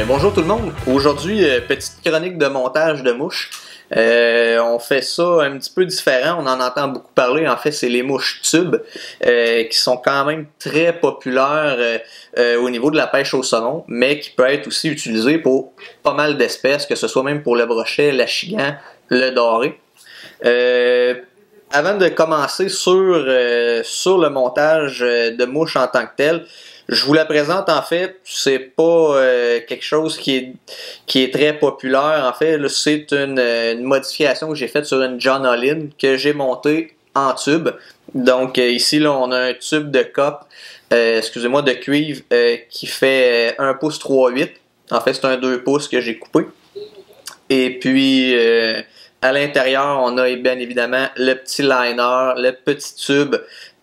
Bonjour tout le monde. Aujourd'hui, petite chronique de montage de mouches. On fait ça un petit peu différent. On en entend beaucoup parler. En fait, c'est les mouches tubes qui sont quand même très populaires au niveau de la pêche au saumon, mais qui peut être aussi utilisées pour pas mal d'espèces, que ce soit même pour le brochet, l'achigan, le doré. Avant de commencer sur le montage de mouches en tant que tel, je vous la présente. En fait, c'est pas quelque chose qui est très populaire. En fait, c'est une modification que j'ai faite sur une John Olin que j'ai montée en tube. Donc ici, là, on a un tube de cope, excusez-moi, de cuivre qui fait 1 pouce 3/8. En fait, c'est un 2 pouces que j'ai coupé. Et puis à l'intérieur, on a bien évidemment le petit liner, le petit tube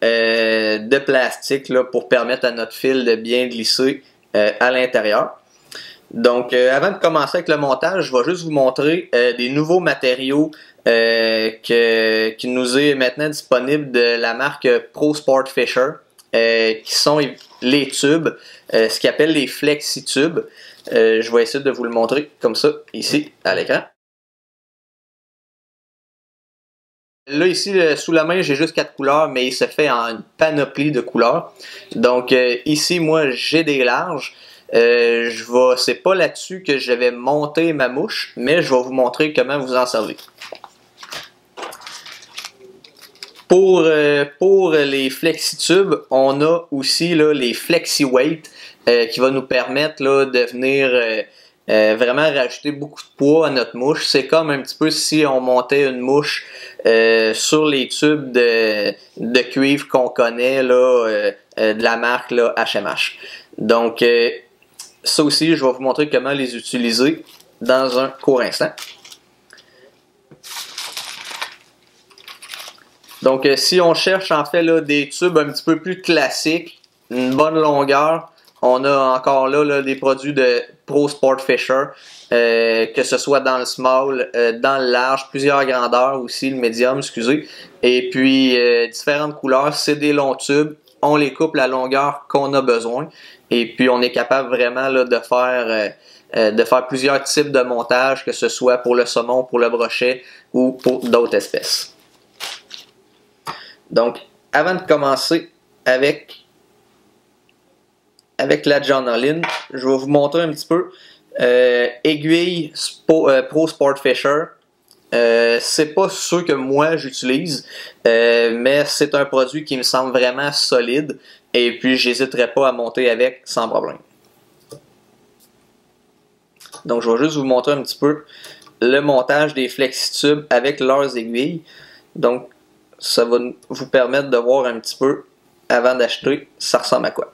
de plastique là, pour permettre à notre fil de bien glisser à l'intérieur. Donc avant de commencer avec le montage, je vais juste vous montrer des nouveaux matériaux qui nous est maintenant disponible de la marque Pro Sport Fisher, qui sont les tubes, ce qu'ils appellent les flexi tubes. Je vais essayer de vous le montrer comme ça ici à l'écran. Là, ici, sous la main, j'ai juste 4 couleurs, mais il se fait en une panoplie de couleurs. Donc, ici, moi, j'ai des larges. C'est pas là-dessus que je vais monter ma mouche, mais je vais vous montrer comment vous en servir. Pour les flexi-tubes, on a aussi là, les flexi-weight qui va nous permettre là, de venir vraiment rajouter beaucoup de poids à notre mouche. C'est comme un petit peu si on montait une mouche sur les tubes de cuivre qu'on connaît là, de la marque là, HMH. Donc ça aussi, je vais vous montrer comment les utiliser dans un court instant. Donc si on cherche en fait là, des tubes un petit peu plus classiques, une bonne longueur, on a encore là, des produits de Pro Sport Fisher, que ce soit dans le small, dans le large, plusieurs grandeurs aussi, le medium, excusez. Et puis différentes couleurs, c'est des longs tubes, on les coupe la longueur qu'on a besoin. Et puis on est capable vraiment là, de faire plusieurs types de montage, que ce soit pour le saumon, pour le brochet ou pour d'autres espèces. Donc, avant de commencer avec la John Olin, je vais vous montrer un petit peu aiguille Pro Sport Fisher. C'est pas ceux que moi j'utilise, mais c'est un produit qui me semble vraiment solide et puis j'hésiterai pas à monter avec sans problème. Donc, je vais juste vous montrer un petit peu le montage des flexi-tubes avec leurs aiguilles. Donc, ça va vous permettre de voir un petit peu, avant d'acheter, ça ressemble à quoi.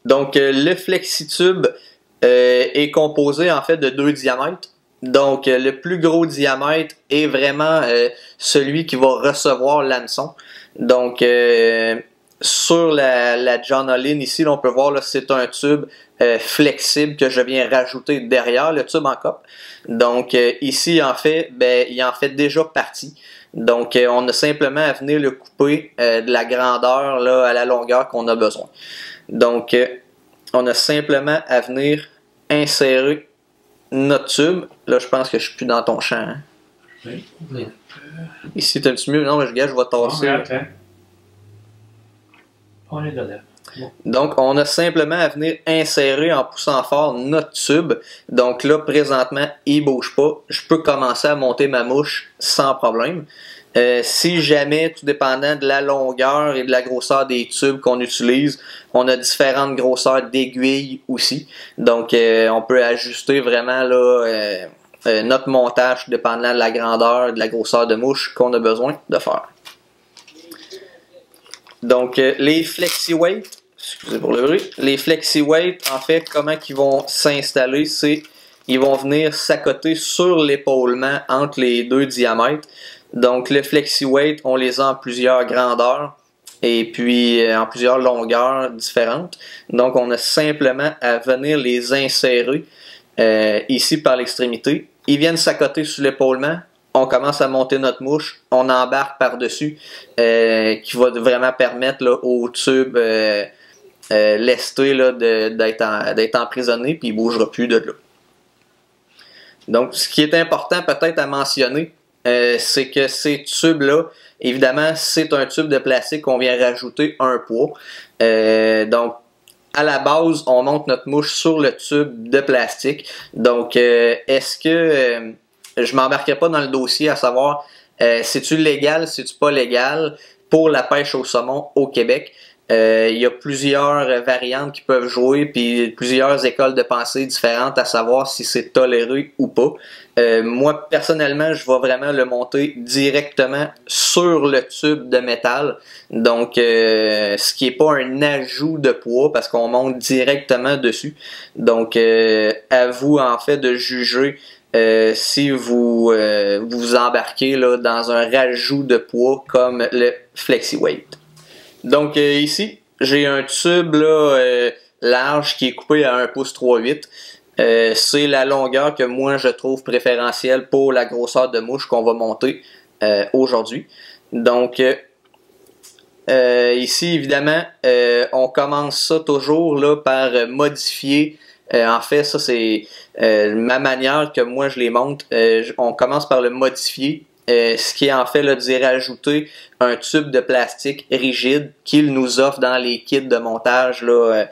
Donc, le flexi-tube est composé en fait de 2 diamètres. Donc, le plus gros diamètre est vraiment celui qui va recevoir l'hameçon. Donc, sur la John Olin ici, là, on peut voir, c'est un tube flexible que je viens rajouter derrière le tube en cope. Donc ici, en fait, il en fait déjà partie. Donc on a simplement à venir le couper de la grandeur là, à la longueur qu'on a besoin. Donc on a simplement à venir insérer notre tube. Là, je pense que je suis plus dans ton champ. Hein? Oui. Ici, t'as-tu mieux? Non, mais je vais tasser. On est dedans. Bon. Donc, on a simplement à venir insérer en poussant fort notre tube. Donc là, présentement, il ne bouge pas. Je peux commencer à monter ma mouche sans problème. Si jamais, tout dépendant de la longueur et de la grosseur des tubes qu'on utilise, on a différentes grosseurs d'aiguilles aussi. Donc, on peut ajuster vraiment là, notre montage dépendant de la grandeur et de la grosseur de mouche qu'on a besoin de faire. Donc, les flexi-weight, excusez pour le bruit, les flexi-weight, en fait, comment ils vont s'installer, c'est ils vont venir s'accoter sur l'épaulement entre les 2 diamètres. Donc, le flexi-weight, on les a en plusieurs grandeurs et puis en plusieurs longueurs différentes. Donc, on a simplement à venir les insérer ici par l'extrémité. Ils viennent s'accoter sur l'épaulement. on commence à monter notre mouche, on embarque par-dessus, qui va vraiment permettre là, au tube lesté d'être emprisonné, puis il ne bougera plus de là. Donc, ce qui est important peut-être à mentionner, c'est que ces tubes-là, évidemment, c'est un tube de plastique qu'on vient rajouter un poids. Donc, à la base, on monte notre mouche sur le tube de plastique. Donc, est-ce que je m'embarquerai pas dans le dossier à savoir c'est-tu légal, c'est-tu pas légal pour la pêche au saumon au Québec? Il y a plusieurs variantes qui peuvent jouer, puis plusieurs écoles de pensée différentes à savoir si c'est toléré ou pas. Moi, personnellement, je vais vraiment le monter directement sur le tube de métal. Donc, ce qui n'est pas un ajout de poids parce qu'on monte directement dessus. Donc, à vous, en fait, de juger si vous vous embarquez là, dans un rajout de poids comme le FlexiWeight. Donc ici, j'ai un tube là, large qui est coupé à 1 pouce 3/8. C'est la longueur que moi je trouve préférentielle pour la grosseur de mouche qu'on va monter aujourd'hui. Donc ici, évidemment, on commence ça toujours là, par modifier. En fait, ça c'est ma manière que moi je les monte. On commence par le modifier. Ce qui est en fait d'y rajouter un tube de plastique rigide qu'il nous offre dans les kits de montage là,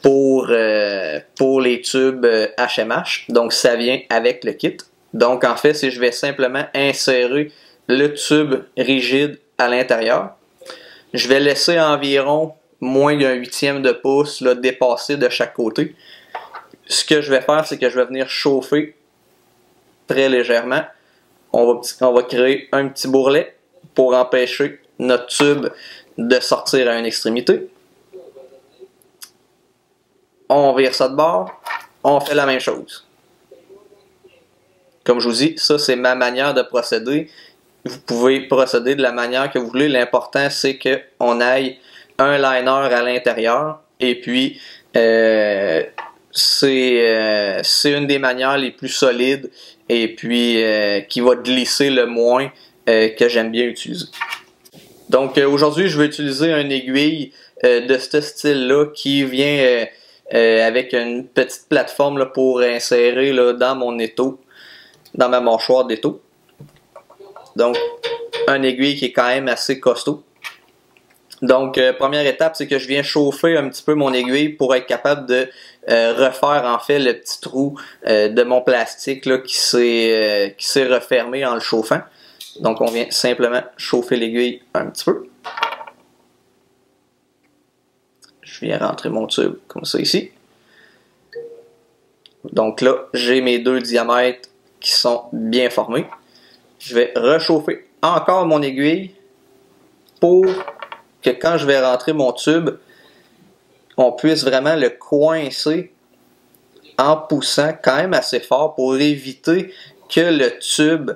pour les tubes HMH. Donc ça vient avec le kit. Donc en fait, je vais simplement insérer le tube rigide à l'intérieur. Je vais laisser environ moins d'un 1/8 de pouce là, dépasser de chaque côté. Ce que je vais faire, c'est que je vais venir chauffer très légèrement. On va créer un petit bourrelet pour empêcher notre tube de sortir à une extrémité. On vire ça de bord. On fait la même chose. Comme je vous dis, ça c'est ma manière de procéder. Vous pouvez procéder de la manière que vous voulez. L'important c'est qu'on aille un liner à l'intérieur. Et puis, c'est une des manières les plus solides et puis qui va glisser le moins que j'aime bien utiliser. Donc aujourd'hui, je vais utiliser une aiguille de ce style-là qui vient avec une petite plateforme là, pour insérer là, dans mon étau, dans ma mâchoire d'étau. Donc, une aiguille qui est quand même assez costaud. Donc, première étape, c'est que je viens chauffer un petit peu mon aiguille pour être capable de refaire en fait le petit trou de mon plastique là, qui s'est refermé en le chauffant. Donc, on vient simplement chauffer l'aiguille un petit peu. Je viens rentrer mon tube comme ça ici. Donc là, j'ai mes deux diamètres qui sont bien formés. Je vais réchauffer encore mon aiguille pour que quand je vais rentrer mon tube, on puisse vraiment le coincer en poussant quand même assez fort pour éviter que le tube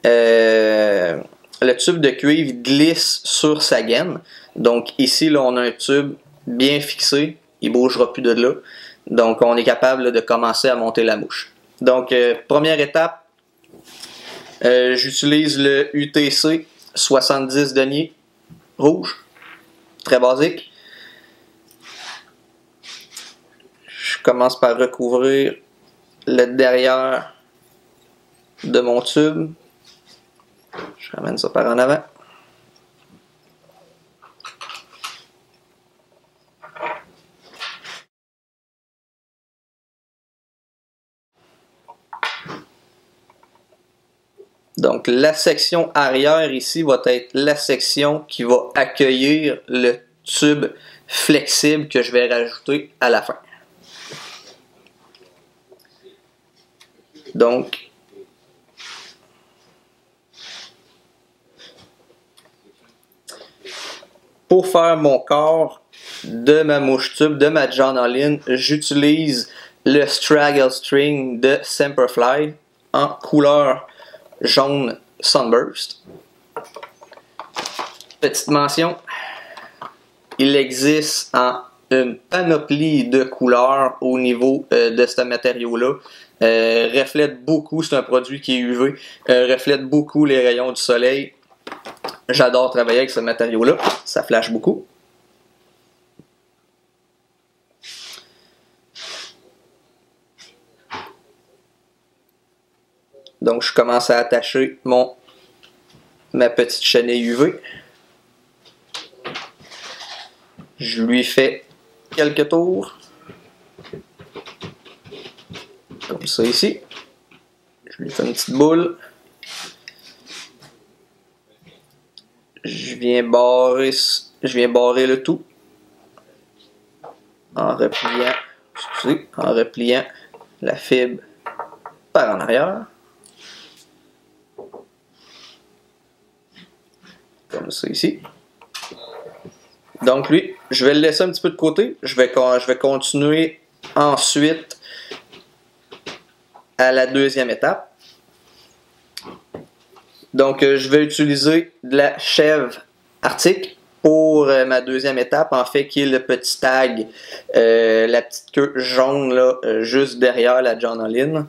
de cuivre glisse sur sa gaine. Donc ici, là, on a un tube bien fixé, il ne bougera plus de là. Donc on est capable là, de commencer à monter la mouche. Donc première étape, j'utilise le UTC 70 deniers rouge, très basique. Je commence par recouvrir le derrière de mon tube. Je ramène ça par en avant. Donc la section arrière ici va être la section qui va accueillir le tube flexible que je vais rajouter à la fin. Donc pour faire mon corps de ma mouche tube, de ma John Olin, j'utilise le Straggle String de Semperfli en couleur jaune Sunburst. Petite mention, il existe en une panoplie de couleurs au niveau de ce matériau-là. Reflète beaucoup, c'est un produit qui est UV, reflète beaucoup les rayons du soleil. J'adore travailler avec ce matériau-là, ça flash beaucoup. Donc je commence à attacher ma petite chenille UV. Je lui fais quelques tours. Comme ça ici. Je lui fais une petite boule. Je viens barrer le tout en repliant la fibre par en arrière. Comme ça ici. Donc lui, je vais le laisser un petit peu de côté. Je vais continuer ensuite à la deuxième étape. Donc je vais utiliser de la chèvre arctique pour ma deuxième étape, en fait, qui est le petit tag, la petite queue jaune là, juste derrière la Journaline.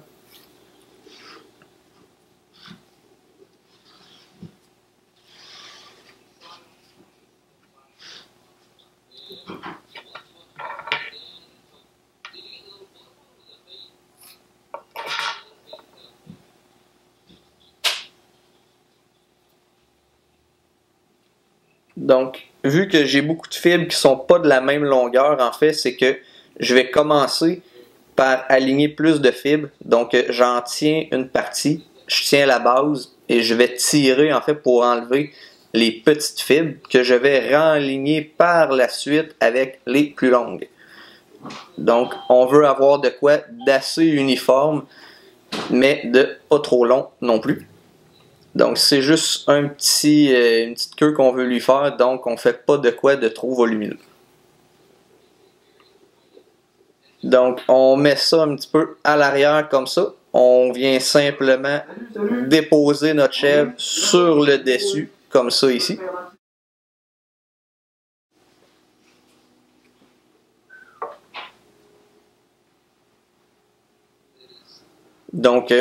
Donc, vu que j'ai beaucoup de fibres qui sont pas de la même longueur, en fait, c'est que je vais commencer par aligner plus de fibres. Donc, j'en tiens une partie, je tiens la base et je vais tirer, en fait, pour enlever les petites fibres que je vais réaligner par la suite avec les plus longues. Donc, on veut avoir de quoi d'assez uniforme, mais de pas trop long non plus. Donc c'est juste une petite queue qu'on veut lui faire, donc on ne fait pas de quoi de trop volumineux. Donc on met ça un petit peu à l'arrière comme ça. On vient simplement déposer notre chèvre sur le dessus, comme ça ici. Donc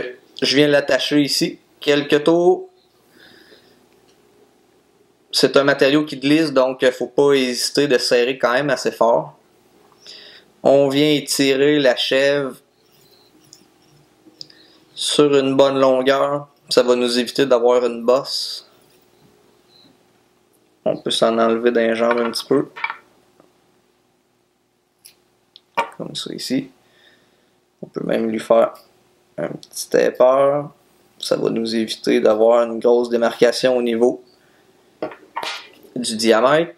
je viens l'attacher ici. Quelques tours. C'est un matériau qui glisse, donc il ne faut pas hésiter de serrer quand même assez fort. On vient étirer la chèvre sur une bonne longueur. Ça va nous éviter d'avoir une bosse. On peut s'en enlever d'un jambes un petit peu. Comme ça ici. On peut même lui faire un petit taper. Ça va nous éviter d'avoir une grosse démarcation au niveau du diamètre.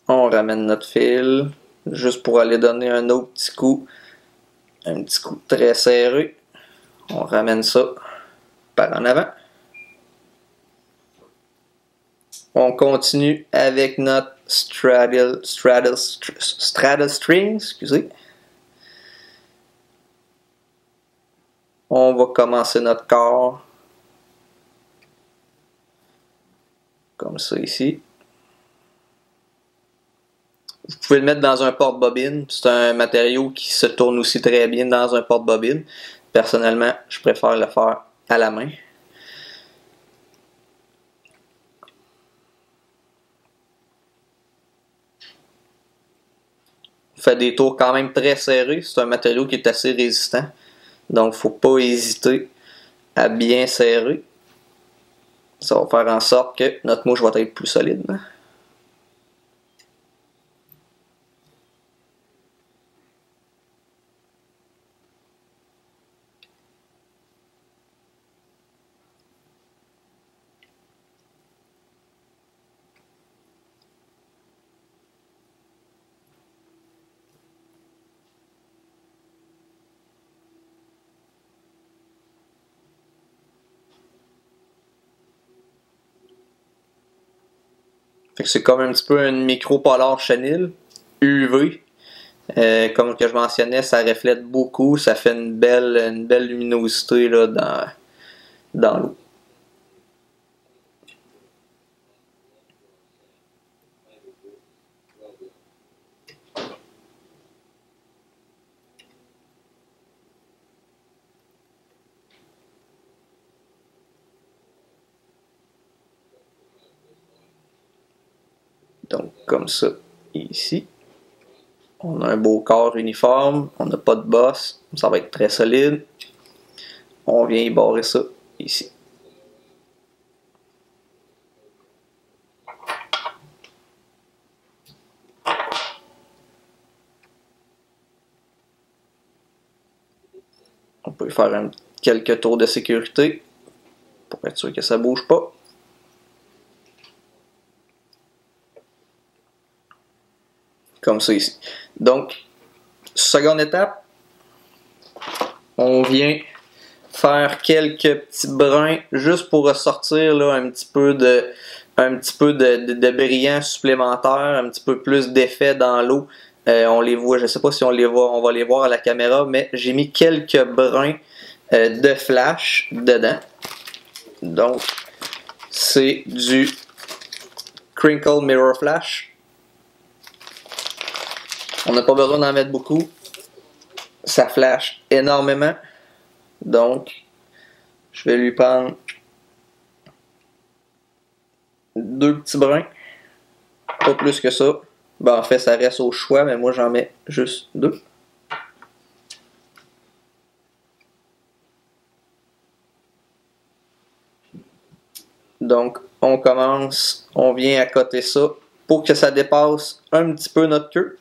On ramène notre fil, juste pour aller donner un autre petit coup très serré. On ramène ça par en avant. On continue avec notre straddle string, excusez. On va commencer notre corps comme ça ici. Vous pouvez le mettre dans un porte-bobine. C'est un matériau qui se tourne aussi très bien dans un porte-bobine. Personnellement, je préfère le faire à la main. Fait des tours quand même très serrés. C'est un matériau qui est assez résistant. Donc, il ne faut pas hésiter à bien serrer. Ça va faire en sorte que notre mouche va être plus solide. Fait que c'est comme un petit peu une micro-polar chenille UV Comme que je mentionnais, ça reflète beaucoup, ça fait une belle luminosité là, dans l'eau. Donc comme ça, ici. On a un beau corps uniforme, on n'a pas de bosse, ça va être très solide. On vient y barrer ça ici. On peut faire quelques tours de sécurité pour être sûr que ça ne bouge pas. Comme ça ici. Donc, seconde étape, on vient faire quelques petits brins juste pour ressortir là, un petit peu de brillant supplémentaire, un petit peu plus d'effet dans l'eau. On les voit, je ne sais pas si on va les voir à la caméra, mais j'ai mis quelques brins de flash dedans. Donc, c'est du Crinkle Mirror Flash. On n'a pas besoin d'en mettre beaucoup. Ça flash énormément. Donc, je vais lui prendre 2 petits brins. Pas plus que ça. Ben, en fait, ça reste au choix, mais moi, j'en mets juste 2. Donc, on commence, on vient accoter ça pour que ça dépasse un petit peu notre queue.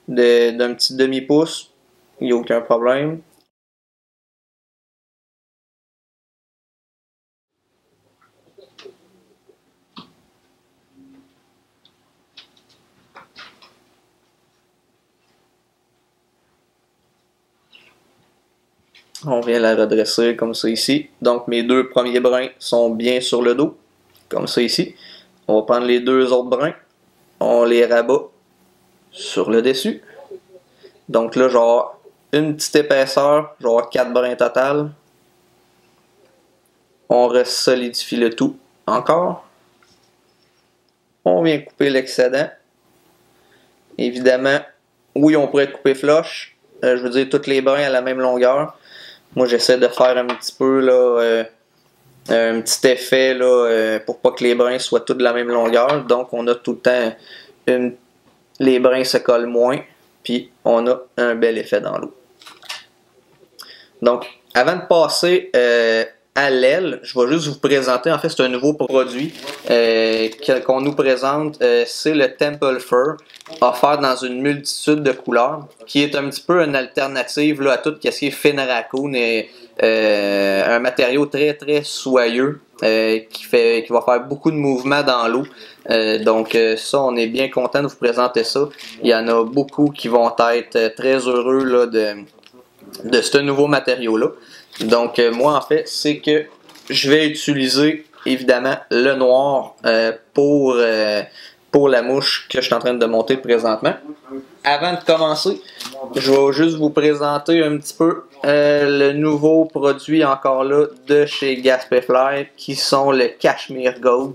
D'un petit demi-pouce, il n'y a aucun problème. On vient la redresser comme ça ici. Donc mes 2 premiers brins sont bien sur le dos, comme ça ici. On va prendre les 2 autres brins, on les rabat sur le dessus. Donc là, genre une petite épaisseur, genre 4 brins total. On resolidifie le tout encore. On vient couper l'excédent. Évidemment, oui, on pourrait couper flush. Je veux dire, tous les brins à la même longueur. Moi, j'essaie de faire un petit peu là, un petit effet là, pour pas que les brins soient tous de la même longueur. Donc, on a tout le temps les brins se collent moins, puis on a un bel effet dans l'eau. Donc, avant de passer à l'aile, je vais juste vous présenter, en fait, c'est un nouveau produit qu'on nous présente, c'est le Temple Fur, offert dans une multitude de couleurs, qui est un petit peu une alternative là, à tout ce qui est fin raccoon et un matériau très très soyeux qui va faire beaucoup de mouvements dans l'eau. Donc ça, on est bien content de vous présenter ça. Il y en a beaucoup qui vont être très heureux là, de ce nouveau matériau-là. Donc moi, en fait, c'est que je vais utiliser évidemment le noir pour la mouche que je suis en train de monter présentement. Avant de commencer, je vais juste vous présenter un petit peu le nouveau produit encore là de chez Gaspé Fly qui sont le Cashmere Goat.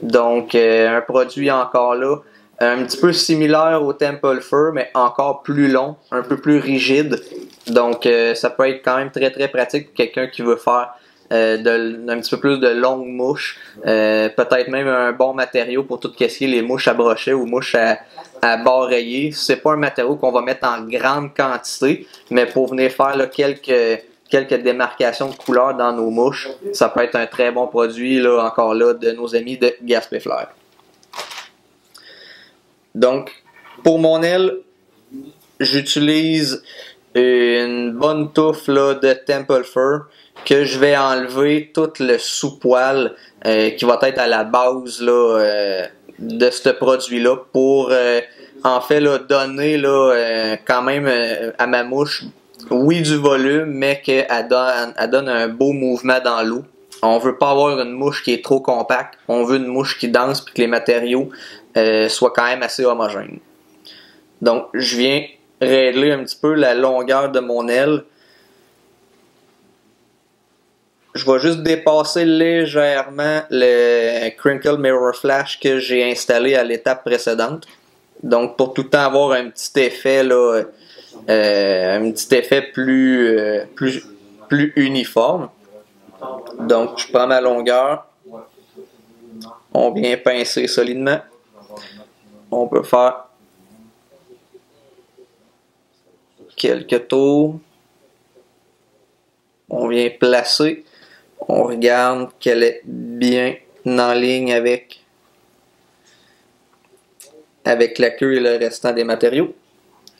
Donc un produit encore là un petit peu similaire au Temple Fur mais encore plus long, un peu plus rigide. Donc ça peut être quand même très très pratique pour quelqu'un qui veut faire un petit peu plus de longues mouches, peut-être même un bon matériau pour tout casser les mouches à brochet ou mouches à barrayer. C'est pas un matériau qu'on va mettre en grande quantité, mais pour venir faire là, quelques démarcations de couleurs dans nos mouches, ça peut être un très bon produit là, encore là de nos amis de Gaspé Fly. Donc pour mon aile, j'utilise une bonne touffe là, de Temple Fur que je vais enlever tout le sous-poil qui va être à la base là, de ce produit-là pour en fait là, donner là, quand même à ma mouche, oui du volume, mais qu'elle donne un beau mouvement dans l'eau. On veut pas avoir une mouche qui est trop compacte, on veut une mouche qui danse et que les matériaux soient quand même assez homogènes. Donc, je viens régler un petit peu la longueur de mon aile. Je vais juste dépasser légèrement le Crinkle Mirror Flash que j'ai installé à l'étape précédente. Donc, pour tout le temps avoir un petit effet, là, un petit effet plus uniforme. Donc, je prends ma longueur. On vient pincer solidement. On peut faire quelques tours. On vient placer. On regarde qu'elle est bien en ligne avec la queue et le restant des matériaux.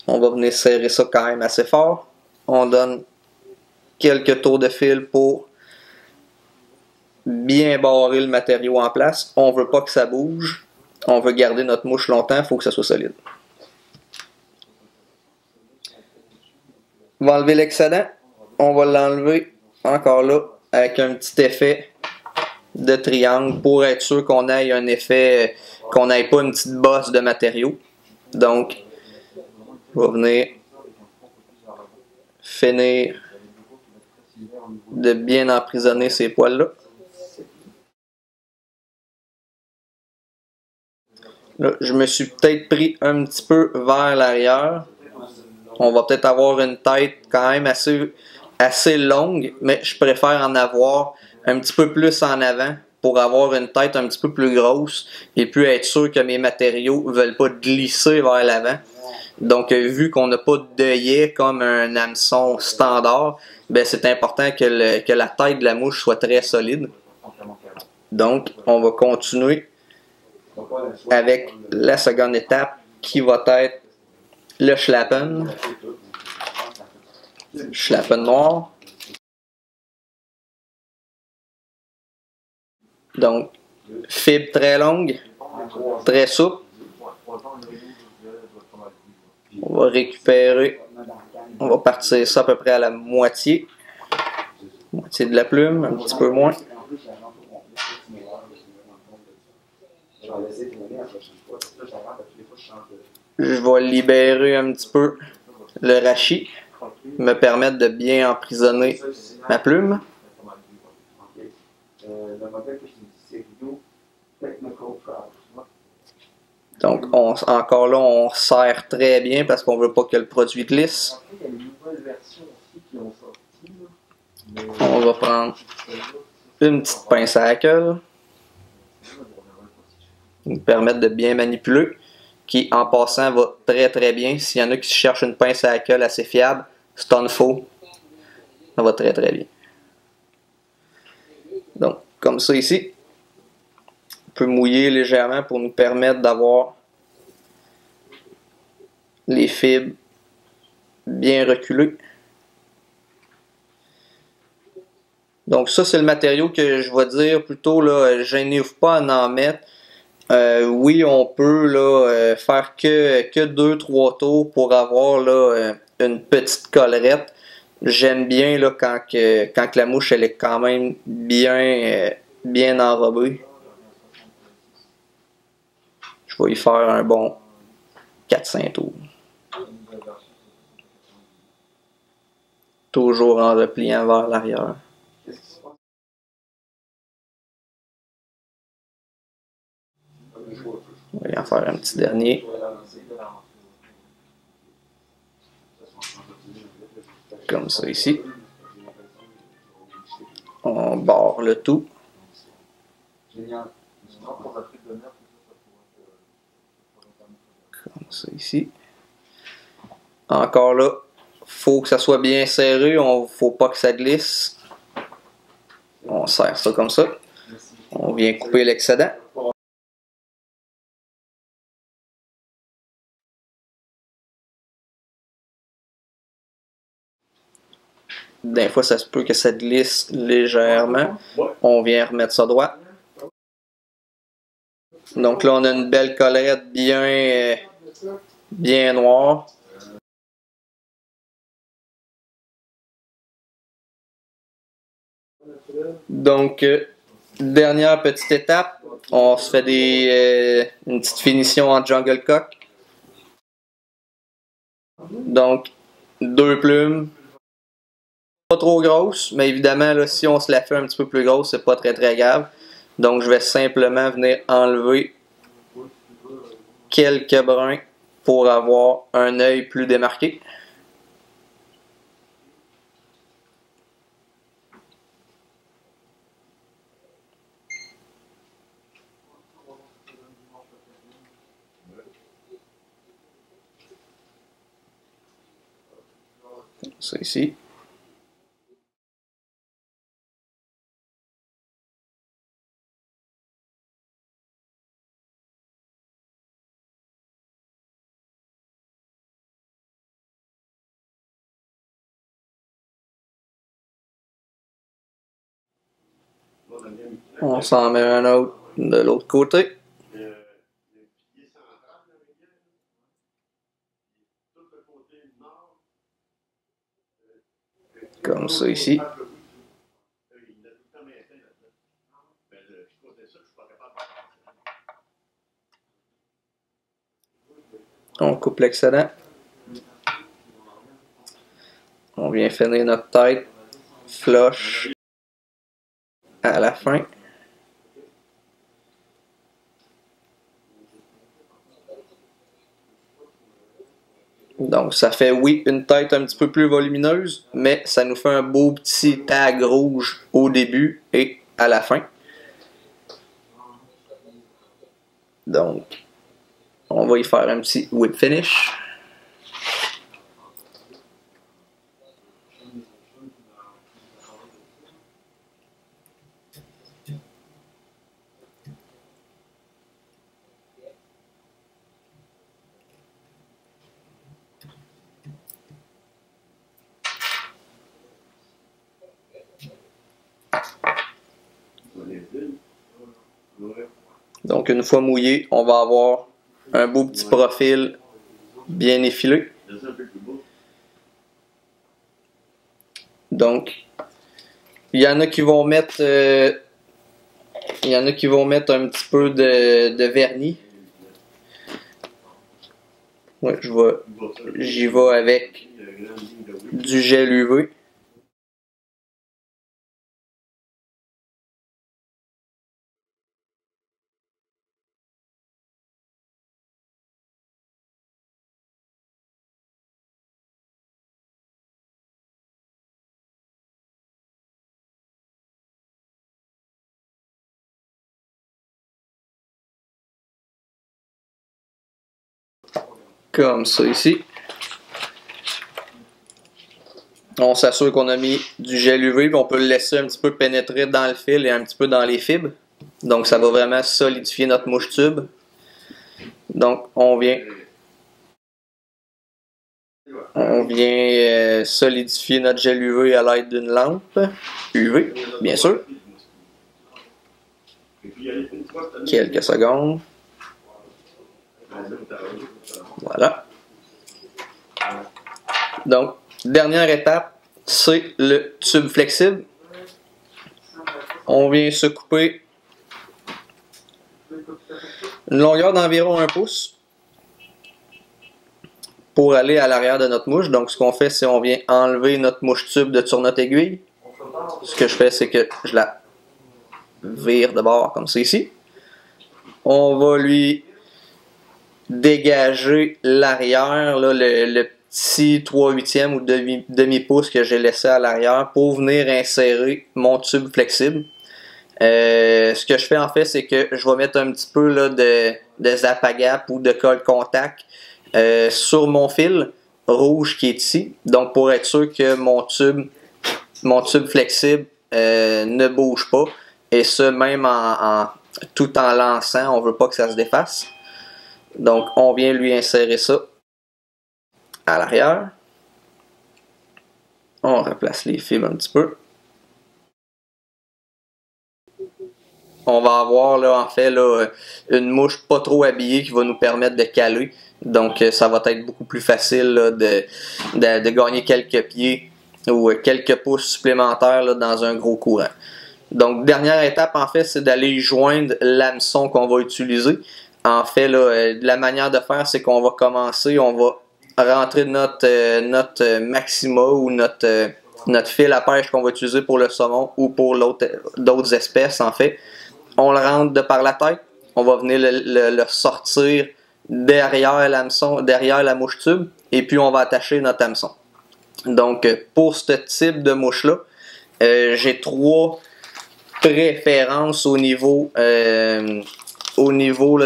On va venir serrer ça quand même assez fort. On donne quelques tours de fil pour bien barrer le matériau en place. On ne veut pas que ça bouge. On veut garder notre mouche longtemps. Il faut que ça soit solide. On va enlever l'excédent. On va l'enlever encore là avec un petit effet de triangle pour être sûr qu'on ait un effet, qu'on n'ait pas une petite bosse de matériaux. Donc, on va venir finir de bien emprisonner ces poils-là. Là, je me suis peut-être pris un petit peu vers l'arrière. On va peut-être avoir une tête quand même assez longue, mais je préfère en avoir un petit peu plus en avant pour avoir une tête un petit peu plus grosse et puis être sûr que mes matériaux ne veulent pas glisser vers l'avant. Donc, vu qu'on n'a pas d'œillet comme un hameçon standard, ben, c'est important que la tête de la mouche soit très solide. Donc, on va continuer avec la seconde étape qui va être le schlappen. Schlappen noir. Donc, fibre très longue, très souple. On va récupérer, on va partir ça à peu près à la moitié de la plume, un petit peu moins. Je vais libérer un petit peu le rachis, me permettre de bien emprisonner ma plume. Donc, encore là, on serre très bien parce qu'on ne veut pas que le produit glisse. On va prendre une petite pince à colle nous permettre de bien manipuler, qui en passant va très bien. S'il y en a qui cherchent une pince à colle assez fiable, Stunfo, ça va très bien. Donc, comme ça ici, on peut mouiller légèrement pour nous permettre d'avoir les fibres bien reculées. Donc ça, c'est le matériau que je vais dire plutôt, là, gênez-vous pas à en mettre. Oui, on peut là, faire que 2-3 tours pour avoir là, une petite collerette. J'aime bien là, quand la mouche elle est quand même bien enrobée. Je vais y faire un bon 4-5 tours. Toujours en repliant vers l'arrière. On va y en faire un petit dernier. Comme ça ici. On barre le tout. Comme ça ici. Encore là, faut que ça soit bien serré, faut pas que ça glisse. On serre ça comme ça. On vient couper l'excédent. Des fois, ça se peut que ça glisse légèrement. On vient remettre ça droit. Donc là, on a une belle collerette bien noire. Donc, dernière petite étape, on se fait une petite finition en jungle cock. Donc, 2 plumes. Pas trop grosses, mais évidemment, là, si on se la fait un petit peu plus grosse, c'est pas très grave. Donc, je vais simplement venir enlever quelques brins pour avoir un œil plus démarqué. Ça ici. On s'en met un autre de l'autre côté. Comme ça ici. On coupe l'excédent. On vient finir notre tête flush à la fin. Donc ça fait, oui, une tête un petit peu plus volumineuse, mais ça nous fait un beau petit tag rouge au début et à la fin. Donc, on va y faire un petit whip finish. Donc une fois mouillé, on va avoir un beau petit profil bien effilé. Donc, il y en a qui vont mettre un petit peu de vernis. Ouais, j'y vais avec du gel UV. Comme ça ici. On s'assure qu'on a mis du gel UV, puis on peut le laisser un petit peu pénétrer dans le fil et un petit peu dans les fibres. Donc ça va vraiment solidifier notre mouche tube. Donc on vient solidifier notre gel UV à l'aide d'une lampe UV, bien sûr. Quelques secondes. Voilà. Donc, dernière étape, c'est le tube flexible. On vient se couper une longueur d'environ 1 pouce pour aller à l'arrière de notre mouche. Donc, ce qu'on fait, c'est on vient enlever notre mouche tube de sur notre aiguille. Ce que je fais, c'est que je la vire de bord comme ça ici. On va lui dégager l'arrière, le petit 3/8 ou demi-pouce que j'ai laissé à l'arrière pour venir insérer mon tube flexible. Ce que je fais en fait, c'est que je vais mettre un petit peu là, de Zap-A-Gap ou de colle contact sur mon fil rouge qui est ici. Donc pour être sûr que mon tube flexible ne bouge pas. Et ce même tout en lançant, on ne veut pas que ça se défasse. Donc on vient lui insérer ça à l'arrière. On replace les fibres un petit peu. On va avoir là, en fait là, une mouche pas trop habillée qui va nous permettre de caler. Donc ça va être beaucoup plus facile là, de gagner quelques pieds ou quelques pouces supplémentaires là, dans un gros courant. Donc dernière étape en fait, c'est d'aller joindre l'hameçon qu'on va utiliser. En fait là, la manière de faire, c'est qu'on va commencer, on va rentrer notre maxima ou notre fil à pêche qu'on va utiliser pour le saumon ou pour d'autres espèces en fait. On le rentre de par la tête, on va venir le sortir derrière l'hameçon, derrière la mouche tube, et puis on va attacher notre hameçon. Donc pour ce type de mouche-là, j'ai 3 préférences au niveau là,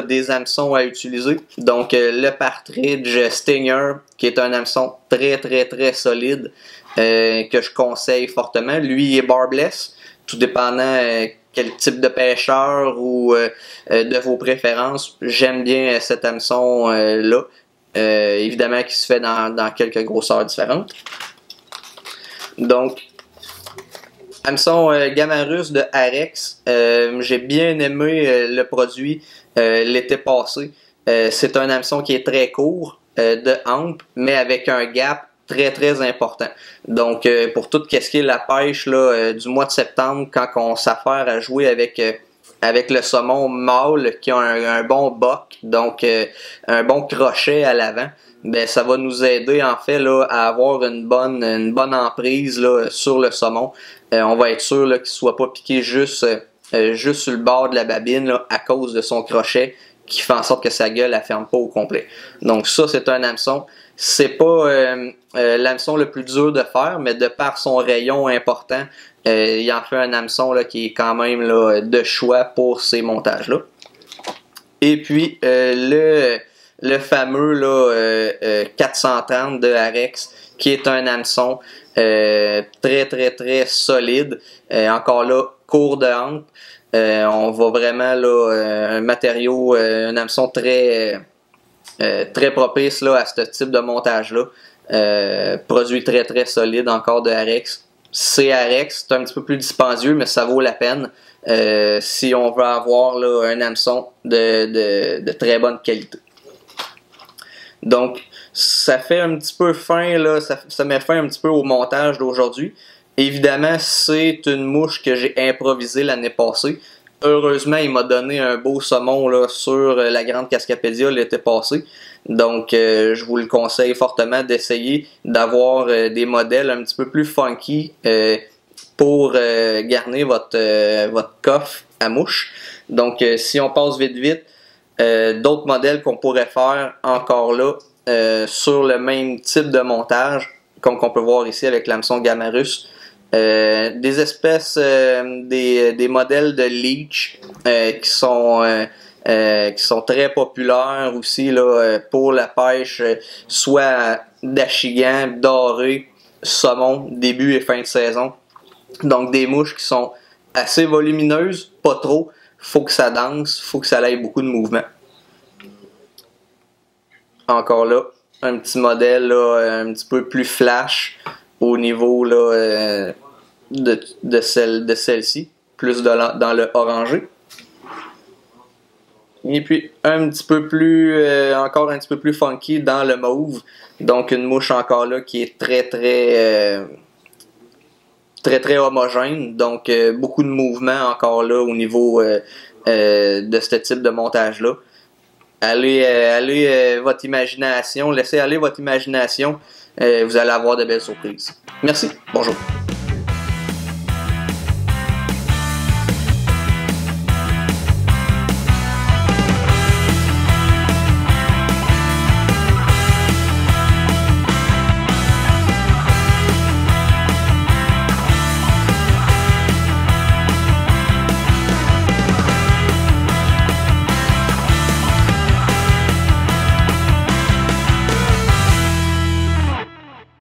des hameçons à utiliser. Donc le Partridge Stinger, qui est un hameçon très solide, que je conseille fortement. Lui, il est barbless, tout dépendant quel type de pêcheur ou de vos préférences. J'aime bien cet hameçon là. Évidemment qui se fait dans quelques grosseurs différentes. Donc, hameçon Gammarus de Arex. J'ai bien aimé le produit l'été passé. C'est un hameçon qui est très court de hampe, mais avec un gap très important. Donc pour tout ce qui est la pêche là, du mois de septembre, quand on s'affaire à jouer avec le saumon mâle qui a un bon boc, donc un bon crochet à l'avant, ben ça va nous aider en fait là, à avoir une bonne emprise là, sur le saumon. On va être sûr qu'il ne soit pas piqué juste sur le bord de la babine là, à cause de son crochet qui fait en sorte que sa gueule ne ferme pas au complet. Donc ça, c'est un hameçon. C'est pas l'hameçon le plus dur de faire, mais de par son rayon important, il en fait un hameçon là, qui est quand même là, de choix pour ces montages-là. Et puis le fameux là, 430 de Arex, qui est un hameçon très solide. Encore là, court de hampe. On va vraiment là, un matériau, un hameçon très propice là, à ce type de montage-là. Produit très solide encore de Arex. C'est Arex, c'est un petit peu plus dispendieux, mais ça vaut la peine si on veut avoir là, un hameçon de très bonne qualité. Donc, ça fait un petit peu fin, là, ça met fin un petit peu au montage d'aujourd'hui. Évidemment, c'est une mouche que j'ai improvisée l'année passée. Heureusement, il m'a donné un beau saumon là, sur la Grande Cascapédia l'été passé. Donc, je vous le conseille fortement d'essayer d'avoir des modèles un petit peu plus funky pour garnir votre coffre à mouche. Donc, si on passe vite, d'autres modèles qu'on pourrait faire encore là sur le même type de montage, comme qu'on peut voir ici avec l'hameçon Gammarus. Des espèces, des modèles de leech qui sont très populaires aussi là, pour la pêche, soit d'achigan, doré, saumon, début et fin de saison. Donc des mouches qui sont assez volumineuses, pas trop. Faut que ça danse, faut que ça aille beaucoup de mouvement. Encore là, un petit modèle là, un petit peu plus flash au niveau là, de celle-ci, plus dans le orangé. Et puis un petit peu plus, encore un petit peu plus funky dans le mauve. Donc une mouche encore là qui est très homogène. Donc beaucoup de mouvement encore là au niveau de ce type de montage là. Allez votre imagination, laissez aller votre imagination. Vous allez avoir de belles surprises. Merci, bonjour.